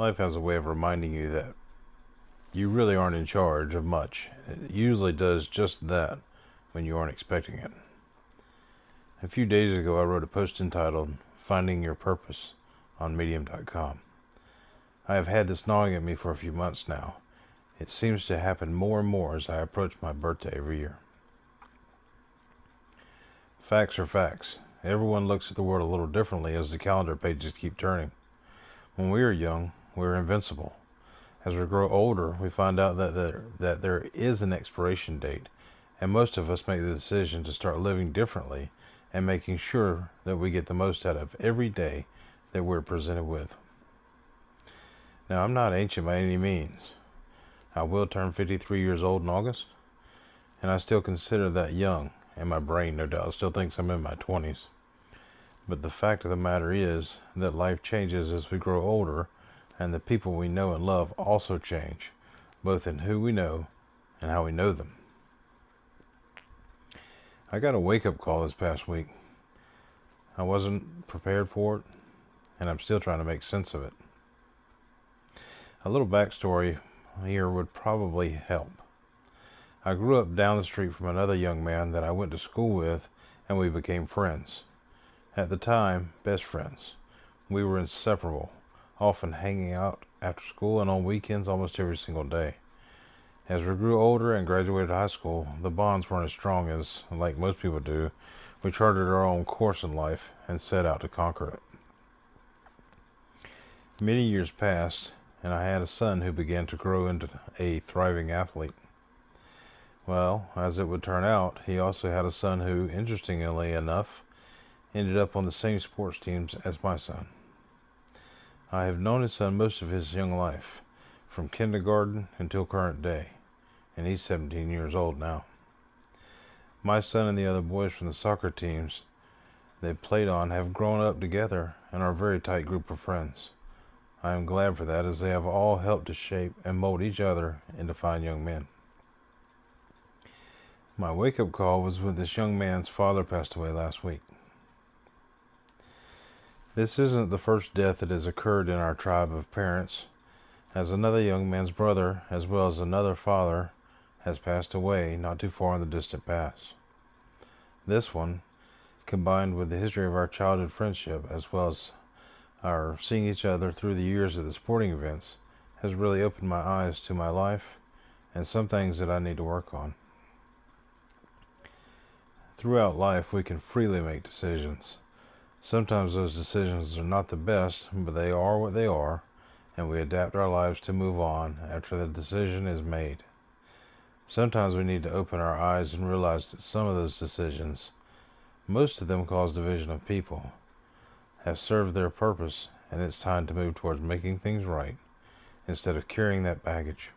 Life has a way of reminding you that you really aren't in charge of much. It usually does just that when you aren't expecting it. A few days ago, I wrote a post entitled Finding Your Purpose on Medium.com. I have had this gnawing at me for a few months now. It seems to happen more and more as I approach my birthday every year. Facts are facts. Everyone looks at the world a little differently as the calendar pages keep turning. When we are young, we are invincible. As we grow older, we find out that there is an expiration date, and most of us make the decision to start living differently and making sure that we get the most out of every day that we're presented with. Now, I'm not ancient by any means. I will turn 53 years old in August, and I still consider that young, and my brain, no doubt, still thinks I'm in my 20s. But the fact of the matter is that life changes as we grow older, and the people we know and love also change, both in who we know and how we know them. I got a wake-up call this past week. I wasn't prepared for it, and I'm still trying to make sense of it. A little backstory here would probably help. I grew up down the street from another young man that I went to school with, and we became friends. At the time, best friends. We were inseparable, often hanging out after school and on weekends almost every single day. As we grew older and graduated high school, the bonds weren't as strong as, like most people do, we charted our own course in life and set out to conquer it. Many years passed, and I had a son who began to grow into a thriving athlete. Well, as it would turn out, he also had a son who, interestingly enough, ended up on the same sports teams as my son. I have known his son most of his young life, from kindergarten until current day, and he's 17 years old now. My son and the other boys from the soccer teams they played on have grown up together and are a very tight group of friends. I am glad for that, as they have all helped to shape and mold each other into fine young men. My wake-up call was when this young man's father passed away last week. This isn't the first death that has occurred in our tribe of parents, as another young man's brother, as well as another father, has passed away not too far in the distant past. This one, combined with the history of our childhood friendship, as well as our seeing each other through the years of the sporting events, has really opened my eyes to my life and some things that I need to work on. Throughout life, we can freely make decisions. Sometimes those decisions are not the best, but they are what they are, and we adapt our lives to move on after the decision is made. Sometimes we need to open our eyes and realize that some of those decisions, most of them cause division of people, have served their purpose, and it's time to move towards making things right instead of carrying that baggage.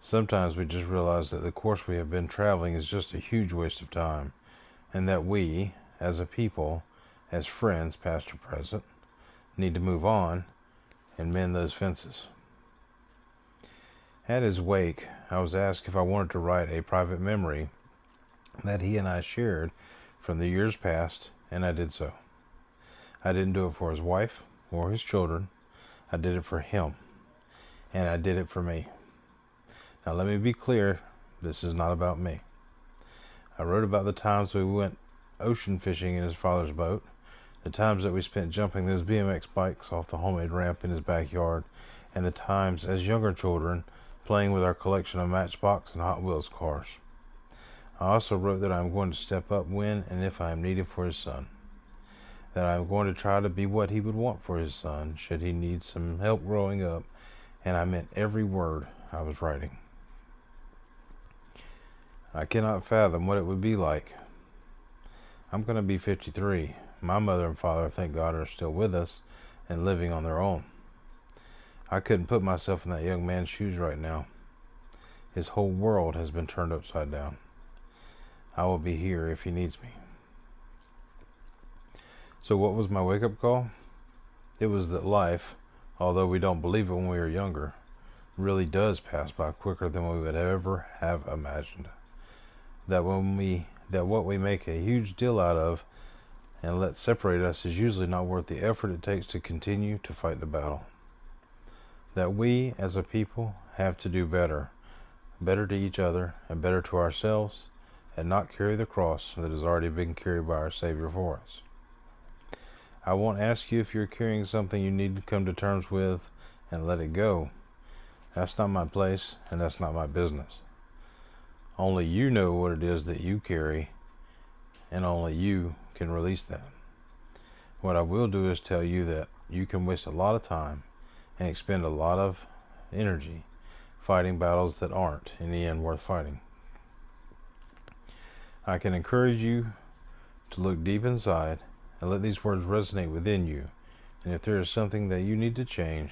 Sometimes we just realize that the course we have been traveling is just a huge waste of time, and that we, as a people, as friends, past or present, need to move on and mend those fences. At his wake, I was asked if I wanted to write a private memory that he and I shared from the years past, and I did so. I didn't do it for his wife or his children. I did it for him, and I did it for me. Now let me be clear, this is not about me. I wrote about the times we went ocean fishing in his father's boat, the times that we spent jumping those BMX bikes off the homemade ramp in his backyard, and the times as younger children playing with our collection of Matchbox and Hot Wheels cars. I also wrote that I am going to step up when and if I am needed for his son. That I am going to try to be what he would want for his son should he need some help growing up, and I meant every word I was writing. I cannot fathom what it would be like. I'm going to be 53. My mother and father, thank God, are still with us and living on their own. I couldn't put myself in that young man's shoes right now. His whole world has been turned upside down. I will be here if he needs me. So what was my wake-up call? It was that life, although we don't believe it when we are younger, really does pass by quicker than we would ever have imagined. That what we make a huge deal out of and let separate us is usually not worth the effort it takes to continue to fight the battle. that we as a people have to do better, better to each other and better to ourselves, and not carry the cross that has already been carried by our Savior for us. I won't ask you if you're carrying something you need to come to terms with and let it go. That's not my place, and that's not my business. Only you know what it is that you carry, and only you can release that. What I will do is tell you that you can waste a lot of time and expend a lot of energy fighting battles that aren't, in the end, worth fighting. I can encourage you to look deep inside and let these words resonate within you. And if there is something that you need to change,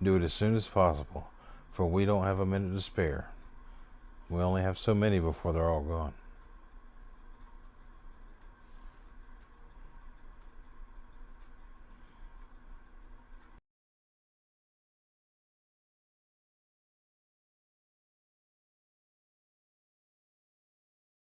do it as soon as possible, for we don't have a minute to spare. We only have so many before they're all gone.